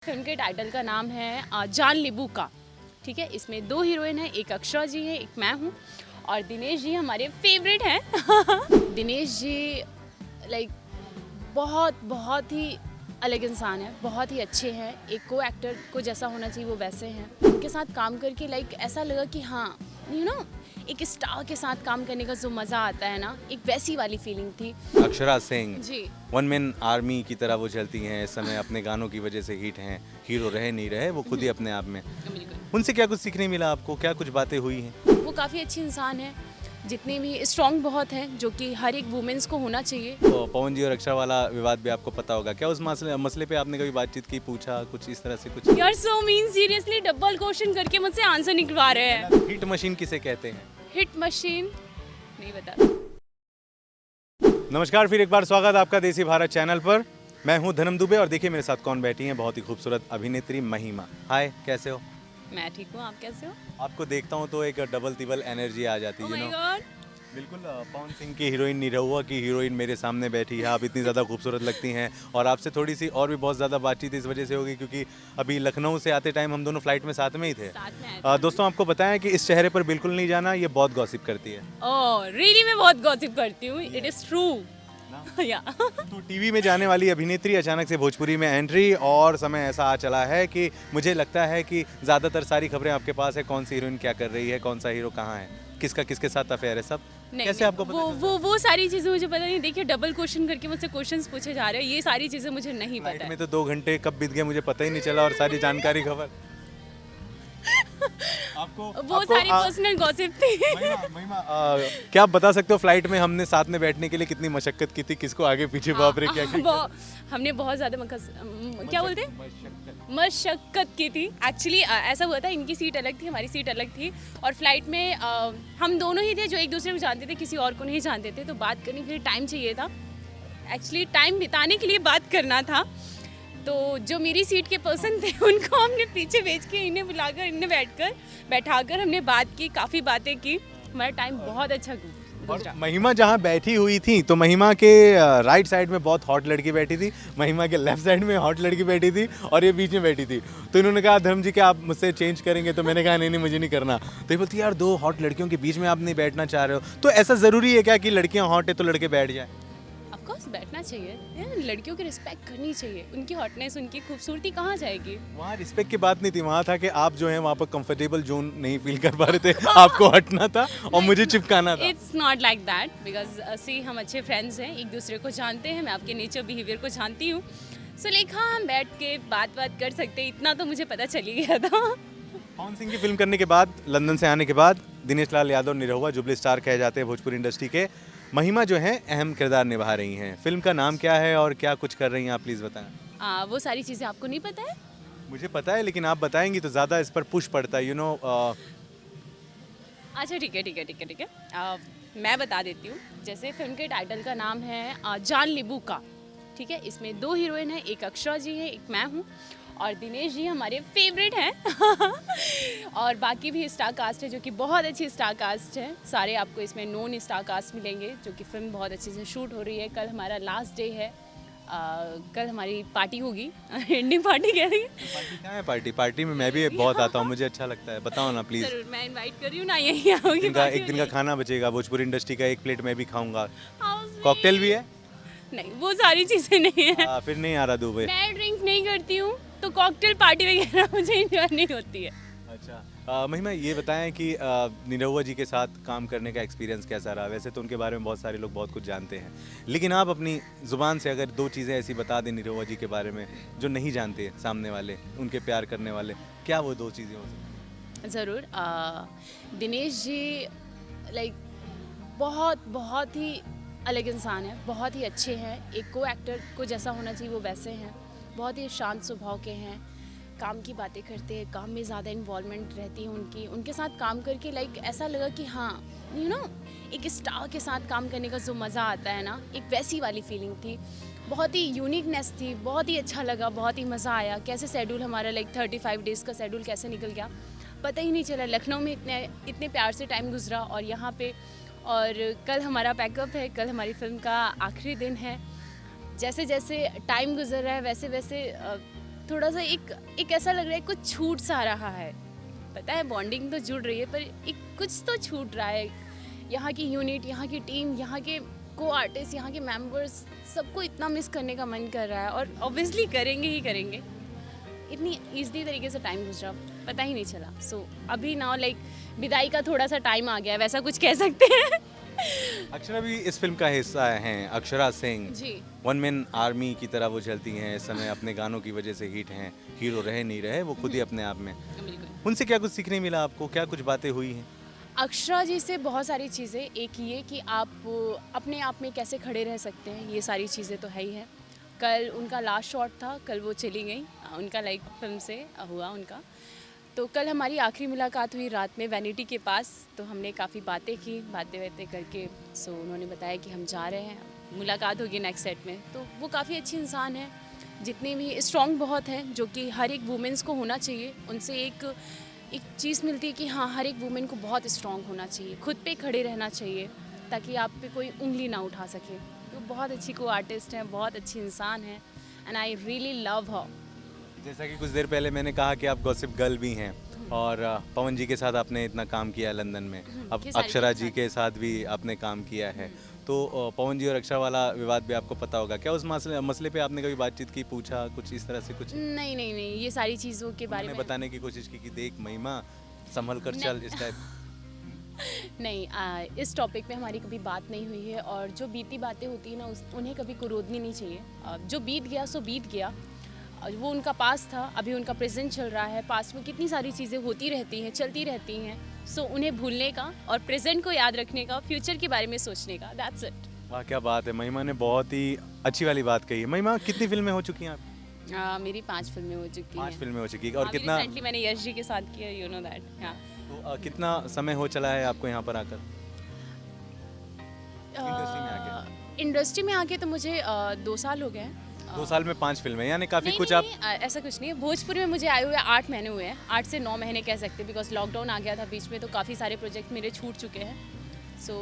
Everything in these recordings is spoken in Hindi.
फिल्म के टाइटल का नाम है जान लेबू का। ठीक है, इसमें दो हीरोइन हैं, एक अक्षरा जी है, एक मैं हूँ और दिनेश जी हमारे फेवरेट हैं। दिनेश जी लाइक बहुत ही अलग इंसान है, बहुत ही अच्छे हैं। एक को एक्टर को जैसा होना चाहिए वो वैसे हैं। उनके साथ काम करके लाइक ऐसा लगा कि हाँ एक स्टार के साथ काम करने का जो मज़ा आता है ना, एक वैसी वाली फीलिंग थी। Akshara Singh ji one man army की तरह वो चलती हैं इस समय, अपने गानों की वजह से हिट हैं। हीरो रहे नहीं रहे वो खुद ही अपने आप में। बिल्कुल, उनसे क्या कुछ सीखने मिला आपको, क्या कुछ बातें हुई हैं? वो काफ़ी अच्छी इंसान है, जितने भी स्ट्रॉन्ग बहुत हैं, जो कि हर एक वुमेन्स को होना चाहिए। तो पवन जी और अक्षरा वाला विवाद भी आपको पता होगा, क्या उस मसले पे आपने कभी बातचीत की, पूछा कुछ इस तरह से कुछ? यार so mean seriously double question करके मुझसे आंसर निकलवा रहे हैं। हिट मशीन किसे कहते हैं? हिट मशीन नहीं बता। नमस्कार, फिर एक बार स्वागत आपका देसी भारत चैनल पर। मैं हूं धनम दुबे और देखिए मेरे साथ कौन बैठी हैं, बहुत ही खूबसूरत अभिनेत्री महिमा। हाय, कैसे हो? मैं ठीक हूँ, आप कैसे हो? आपको देखता हूं तो एक डबल तिबल एनर्जी आ जाती ओह है, माय यू नो। गॉड। बिल्कुल, पवन सिंह की हीरोइन निरहुआ की हीरोइन मेरे सामने बैठी है। आप इतनी ज़्यादा खूबसूरत लगती हैं और आपसे थोड़ी सी और भी बहुत ज़्यादा बातचीत इस वजह से होगी क्योंकि अभी लखनऊ से आते टाइम हम दोनों फ्लाइट में साथ में ही थे। साथ में आए थे। दोस्तों, आपको बताएं कि इस चेहरे पर बिल्कुल नहीं जाना, ये बहुत गॉसिप करती है। ओह रियली, मैं बहुत गॉसिप करती हूँ, इट इज ट्रू। या तो टीवी में जाने वाली अभिनेत्री अचानक से भोजपुरी में एंट्री, और समय ऐसा आ चला है कि मुझे लगता है कि ज़्यादातर सारी खबरें आपके पास है। कौन सी हीरोइन क्या कर रही है, कौन सा हीरो कहाँ है, किसका किसके साथ अफेयर है, सब कैसे आपको पता चलता है? वो सारी चीजें मुझे पता नहीं। देखिए, डबल क्वेश्चन करके मुझसे क्वेश्चंस पूछे जा रहे हैं, ये सारी चीजें मुझे नहीं फ्लाइट पता में है। तो 2 घंटे कब बीत गए मुझे पता ही नहीं चला और सारी जानकारी खबर वो सारी पर्सनल गॉसिप थी। महिमा, क्या आप बता सकते हो फ्लाइट में हमने साथ में बैठने के लिए कितनी मशक्कत की थी, किसको आगे पीछे, बाप रे क्या क्या? हमने बहुत ज्यादा क्या बोलते हैं, मशक्कत की थी। एक्चुअली ऐसा हुआ था, इनकी सीट अलग थी, हमारी सीट अलग थी और फ्लाइट में हम दोनों ही थे जो एक दूसरे को जानते थे, किसी और को नहीं जानते थे। तो बात करने के लिए टाइम चाहिए था, एक्चुअली टाइम बिताने के लिए बात करना था। तो जो मेरी सीट के पर्सन थे उनको हमने पीछे भेज के इन्हें बुलाकर, इन्हें बैठाकर हमने बात की, काफ़ी बातें की। हमारा टाइम बहुत अच्छा गुजरा। महिमा जहाँ बैठी हुई थी तो महिमा के राइट साइड में बहुत हॉट लड़की बैठी थी, महिमा के लेफ्ट साइड में हॉट लड़की बैठी थी और ये बीच में बैठी थी। तो इन्होंने कहा धर्म जी क्या आप मुझसे चेंज करेंगे, तो मैंने कहा नहीं मुझे नहीं करना। तो ये बोलती यार 2 हॉट लड़कियों के बीच में आप नहीं बैठना चाह रहे हो, तो ऐसा ज़रूरी है क्या कि लड़कियाँ हॉट है तो लड़के बैठ जाए? ऑफ कोर्स बैठना चाहिए, लड़कियों की रिस्पेक्ट करनी चाहिए। उनकी हॉटनेस, उनकी खूबसूरती कहाँ जाएगी? वहाँ रिस्पेक्ट की बात नहीं थी, वहाँ था कि आप जो है वहाँ पर कंफर्टेबल जोन नहीं फील कर पा रहे थे, आपको हटना था और मुझे चिपकाना था। It's not like that, because see हम अच्छे फ्रेंड्स हैं, एक दूसरे को जानते हैं, मैं आपके नेचर बिहेवियर को जानती हूँ। सो लाइक हाँ, हम बैठ के बात कर सकते हैं, इतना तो मुझे पता चल ही गया था। पवन सिंह की फिल्म करने के बाद, लंदन से आने के बाद दिनेश लाल यादव निरहुआ जुबली स्टार कहे जाते हैं भोजपुरी इंडस्ट्री के। महिमा जो है अहम किरदार निभा रही हैं। फिल्म का नाम क्या है और क्या कुछ कर रही हैं, आप प्लीज़ बताएं। वो सारी चीज़ें आपको नहीं पता है? मुझे पता है, लेकिन आप बताएंगी तो ज़्यादा इस पर पुश पड़ता है, अच्छा ठीक है। मैं बता देती हूँ। जैसे फिल्म के टाइटल का नाम है जान लेबू का। ठीक है, इसमें दो हीरोइन हैं, एक अक्षरा जी है, एक मैं हूँ और दिनेश जी हमारे फेवरेट हैं। और बाकी भी स्टार कास्ट है, जो कि बहुत अच्छी स्टार कास्ट है। सारे आपको इसमें नॉन स्टार कास्ट मिलेंगे, जो कि फिल्म बहुत अच्छे से शूट हो रही है। कल हमारा लास्ट डे है, कल हमारी पार्टी होगी। एंडिंग पार्टी कह रही है। क्या है पार्टी में मैं भी बहुत आता हूँ, मुझे अच्छा लगता है, बताओ ना प्लीज़। जरूर, मैं इनवाइट कर रही हूँ ना, यही आओगी। एक दिन का खाना बचेगा भोजपुरी इंडस्ट्री का, 1 प्लेट मैं भी खाऊंगा। कॉकटेल भी है? नहीं, वो सारी चीज़ें नहीं है। फिर नहीं आ रहा दुबई। मैं ड्रिंक नहीं करती हूँ, तो कॉकटेल पार्टी वगैरह मुझे इंजॉय नहीं होती है। अच्छा, महिमा ये बताएं कि निरहुआ जी के साथ काम करने का एक्सपीरियंस कैसा रहा? वैसे तो उनके बारे में बहुत सारे लोग बहुत कुछ जानते हैं, लेकिन आप अपनी ज़ुबान से अगर 2 चीज़ें ऐसी बता दें निरहुआ जी के बारे में जो नहीं जानते सामने वाले, उनके प्यार करने वाले, क्या वो 2 चीज़ें हो सकती हैं? ज़रूर। दिनेश जी लाइक बहुत ही अलग इंसान है, बहुत ही अच्छे हैं। एक को एक्टर को जैसा होना चाहिए वो वैसे हैं। बहुत ही शांत स्वभाव के हैं, काम की बातें करते हैं, काम में ज़्यादा इन्वॉल्वमेंट रहती है उनकी। उनके साथ काम करके लाइक ऐसा लगा कि हाँ एक स्टार के साथ काम करने का जो मज़ा आता है ना, एक वैसी वाली फीलिंग थी। बहुत ही यूनिकनेस थी, बहुत ही अच्छा लगा, बहुत ही मज़ा आया। कैसे शेड्यूल हमारा लाइक 35 डेज़ का शेड्यूल कैसे निकल गया पता ही नहीं चला। लखनऊ में इतने प्यार से टाइम गुजरा और यहाँ पे, और कल हमारा पैकअप है, कल हमारी फिल्म का आखिरी दिन है। जैसे जैसे टाइम गुजर रहा है वैसे वैसे थोड़ा सा एक ऐसा लग रहा है कुछ छूट सा रहा है। पता है बॉन्डिंग तो जुड़ रही है पर एक कुछ तो छूट रहा है। यहाँ की यूनिट, यहाँ की टीम, यहाँ के को आर्टिस्ट, यहाँ के मेंबर्स, सबको इतना मिस करने का मन कर रहा है और ऑब्वियसली करेंगे ही करेंगे। इतनी ईजी तरीके से टाइम गुजरा पता ही नहीं चला। सो अभी नाउ लाइक विदाई का थोड़ा सा टाइम आ गया है, वैसा कुछ कह सकते हैं। अक्षरा भी इस फिल्म का हिस्सा हैं। Akshara Singh ji. One man army की तरह वो चलती हैं इस समय, अपने गानों की वजह से हिट हैं। हीरो रहे नहीं रहे वो खुद ही अपने आप में। बिल्कुल। उनसे क्या कुछ सीखने मिला आपको, क्या कुछ बातें हुई हैं? अक्षरा जी से बहुत सारी चीज़ें, एक ये कि आप अपने आप में कैसे खड़े रह सकते हैं, ये सारी चीज़ें तो है ही है। कल उनका लास्ट शॉट था, कल वो चली गई, उनका लाइक फिल्म से हुआ उनका। तो कल हमारी आखिरी मुलाकात हुई रात में वैनिटी के पास, तो हमने काफ़ी बातें की, बातें करके सो उन्होंने बताया कि हम जा रहे हैं, मुलाकात होगी नेक्स्ट सेट में। तो वो काफ़ी अच्छी इंसान है, जितनी भी स्ट्रॉन्ग बहुत है, जो कि हर एक वुमेंस को होना चाहिए। उनसे एक चीज़ मिलती है कि हाँ, हर एक वुमेन को बहुत स्ट्रॉन्ग होना चाहिए, खुद पे खड़े रहना चाहिए ताकि आप पे कोई उंगली ना उठा सके। तो बहुत अच्छी को आर्टिस्ट है, बहुत अच्छी इंसान है एंड आई रियली लव हर। जैसा कि कुछ देर पहले मैंने कहा कि आप गॉसिप गर्ल भी हैं और पवन जी के साथ आपने इतना काम किया लंदन में, अब ये सारी अक्षरा चीज़ें जी के साथ भी आपने काम किया है। तो पवन जी और अक्षरा वाला विवाद भी आपको पता होगा, क्या उस मसले पे आपने कभी बातचीत की, पूछा कुछ इस तरह से कुछ? नहीं, ये सारी चीज़ों के बारे में बताने की कोशिश की कि देख महिमा संभल कर चल, इस टाइप? नहीं, इस टॉपिक पे हमारी कभी बात नहीं हुई है और जो बीती बातें होती है ना उन्हें कभी कुरोदनी नहीं चाहिए। जो बीत गया सो बीत गया, वो उनका पास था, अभी उनका प्रेजेंट चल रहा है। पास्ट में कितनी सारी चीज़ें होती रहती हैं, चलती रहती हैं। सो उन्हें भूलने का और प्रेजेंट को याद रखने का, फ्यूचर के बारे में सोचने का, दैट्स इट। वाह क्या बात है, महिमा ने बहुत ही अच्छी वाली बात कही है। महिमा कितनी फिल्में हो चुकी हैं आप? मेरी 5 फिल्में हो चुकी हैं। 5 फिल्में हो चुकी है। और अभी कितना रिसेंटली मैंने यश जी के साथ किया, यू नो दैट। हाँ, तो, कितना समय हो चला है आपको यहाँ पर आकर इंडस्ट्री में आके? तो मुझे 2 साल हो गए हैं। 2 साल में 5 फिल्में, यानी काफ़ी नहीं, कुछ नहीं, आप। नहीं, ऐसा कुछ नहीं है। भोजपुरी में मुझे आए हुए 8 महीने हुए हैं, 8 से 9 महीने कह सकते हैं, बिकॉज लॉकडाउन आ गया था बीच में, तो काफ़ी सारे प्रोजेक्ट मेरे छूट चुके हैं। सो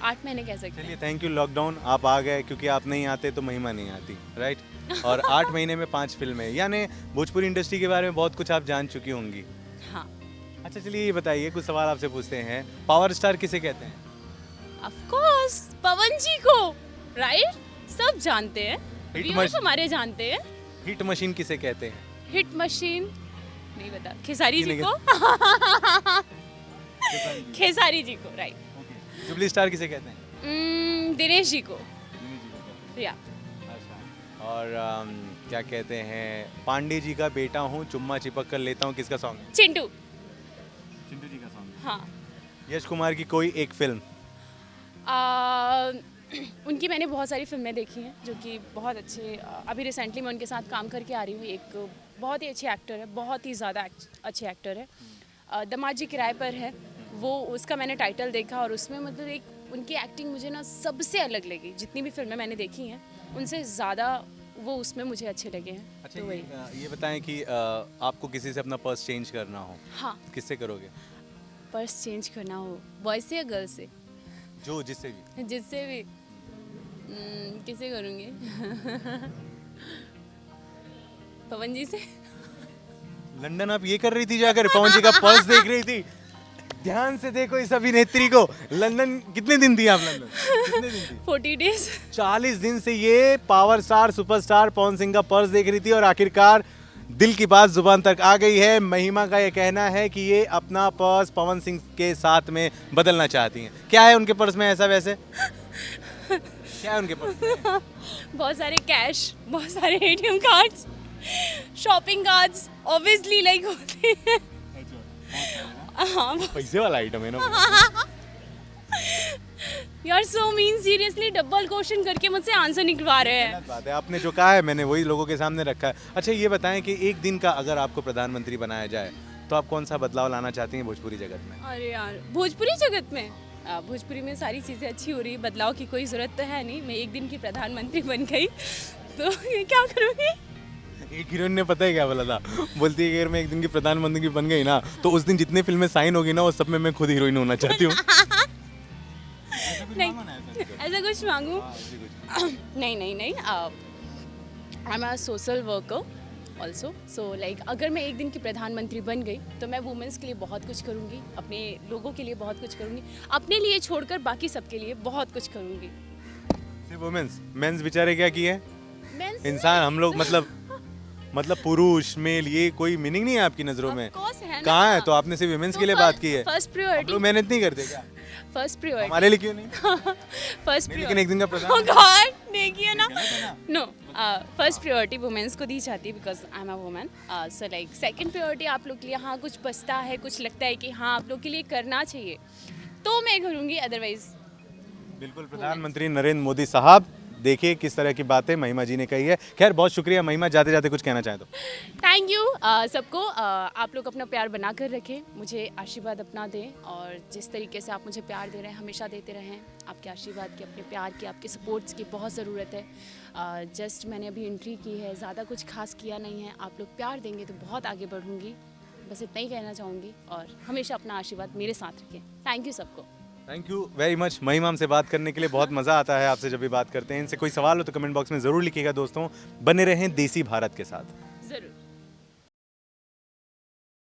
8 महीने कह सकते चलिए हैं। थैंक यू लॉकडाउन, आप आ गए, क्योंकि आप नहीं आते तो महिमा नहीं आती, राइट? और 8 महीने में 5 फिल्में, यानी भोजपुरी इंडस्ट्री के बारे में बहुत कुछ आप जान चुकी होंगी। हाँ, अच्छा चलिए ये बताइए, कुछ सवाल आपसे पूछते हैं। पावर स्टार किसे कहते हैं? ऑफ कोर्स पवन जी को, राइट? सब जानते हैं, व्यूअर्स हमारे जानते हैं। हिट मशीन किसे कहते हैं? हिट मशीन नहीं बता, खेसारी जी को। खेसारी जी को, राइट। जुबली स्टार किसे कहते हैं? दिनेश जी को, या। अच्छा, और क्या कहते हैं, पांडे जी का बेटा हूँ, चुम्मा चिपक कर लेता हूँ, किसका सॉन्ग है? चिंटू। चिंटू जी का सॉन्ग। हाँ। यश कुमार की कोई एक फिल्म? उनकी मैंने बहुत सारी फिल्में देखी हैं जो कि बहुत अच्छे, अभी रिसेंटली मैं उनके साथ काम करके आ रही हूँ। एक बहुत ही अच्छे एक्टर है, बहुत ही ज़्यादा अच्छे एक्टर है, दमाद जी किराए पर है वो, उसका मैंने टाइटल देखा और उसमें मतलब एक उनकी एक्टिंग मुझे ना सबसे अलग लगी। जितनी भी फिल्में मैंने देखी हैं उनसे ज़्यादा वो उसमें मुझे अच्छे लगे हैं। अच्छा तो वही। ये बताएं कि आपको किसी से अपना पर्स चेंज करना हो, हाँ, किससे करोगे? पर्स चेंज करना हो, बॉय से या गर्ल से? जो जिससे भी। जिससे भी। किसे करूँगी? पवन जी से। लंदन आप ये कर रही थी जाकर, पवन जी का पर्स देख रही थी? ध्यान से देखो इस अभिनेत्री को। लंदन कितने दिन थी आप लंदन? कितने दिन थी? 40 डेज। 40 दिन से ये power star superstar Pawan Singh का पर्स देख रही थी और आखिरकार दिल की बात जुबान तक आ गई है। महिमा का ये कहना है कि ये अपना पर्स पवन सिंह के साथ में बदलना चाहती हैं। क्या है उनके पर्स में ऐसा वैसे? क्या है उनके पर्स में? बहुत सारे कैश, बहुत सारे ATM cards, shopping cards, obviously like होते हैं। हाँ, पैसे वाला आइटम है ना। यार so mean seriously double question करके मुझसे आंसर निकलवा रहे हैं। गलत बात है, आपने जो कहा है मैंने वही लोगों के सामने रखा है। अच्छा ये बताएं कि एक दिन का अगर आपको प्रधानमंत्री बनाया जाए तो आप कौन सा बदलाव लाना चाहती हैं भोजपुरी जगत में? अरे यार, भोजपुरी जगत में, भोजपुरी में सारी चीज़ें अच्छी हो रही है, बदलाव की कोई ज़रूरत तो है नहीं। मैं एक दिन की प्रधानमंत्री बन गई तो ये क्या करूँगी? एक हीरोइन ने पता है क्या बोला था? बोलती है कि अगर मैं एक दिन की प्रधानमंत्री बन गई ना तो उस दिन जितने फिल्में साइन होगी ना वो सब में मैं खुद हीरोइन होना चाहती हूँ। नहीं, ऐसा कुछ मांगू? नहीं, I am a social worker also. So like अगर मैं एक दिन की प्रधानमंत्री बन गई तो मैं वुमेंस के लिए बहुत कुछ करूँगी, अपने लोगों के लिए बहुत कुछ करूँगी, अपने लिए छोड़कर बाकी सबके लिए बहुत कुछ करूँगी। सिर्फ वुमेन्स, मेंस बेचारे क्या किए? Men's इंसान हम लोग मतलब पुरुष मेल ये कोई मीनिंग नहीं है आपकी नजरों में? Of course है ना। कहाँ है? तो आपने सिर्फ वुमेन्स के लिए बात की है। फर्स्ट हम प्रायोरिटी, लोग मेहनत नहीं करते क्या? फर्स्ट प्रायोरिटी, हमारे लिए क्यों नहीं? फर्स्ट नहीं, लेकिन एक दिन का प्रधान Oh God, देखिए ना। गलत है ना? नो, फर्स्ट प्रायोरिटी वुमेन्स को दी जाती है because I am a woman. So like second priority आप लोग के लिए हाँ कुछ बचता है, कुछ लगता है कि हाँ आप लोग के लिए करना चाहिए तो मैं करूँगी, अदरवाइज। बिल्कुल, प्रधानमंत्री नरेंद्र मोदी साहब, देखिए किस तरह की बातें महिमा जी ने कही है। खैर बहुत शुक्रिया महिमा, जाते जाते कुछ कहना चाहें तो? थैंक यू सबको। आप लोग अपना प्यार बना कर रखें, मुझे आशीर्वाद अपना दें और जिस तरीके से आप मुझे प्यार दे रहे हैं हमेशा देते रहें। आपके आशीर्वाद की, अपने प्यार की, आपके सपोर्ट्स की बहुत ज़रूरत है। जस्ट मैंने अभी एंट्री की है, ज़्यादा कुछ खास किया नहीं है। आप लोग प्यार देंगे तो बहुत आगे बढ़ूँगी, बस इतना ही कहना चाहूँगी और हमेशा अपना आशीर्वाद मेरे साथ रखें। थैंक यू सबको। थैंक यू वेरी मच महिमा, हमसे बात करने के लिए बहुत मज़ा आता है आपसे जब भी बात करते हैं। इनसे कोई सवाल हो तो कमेंट बॉक्स में ज़रूर लिखिएगा दोस्तों। बने रहें देसी भारत के साथ।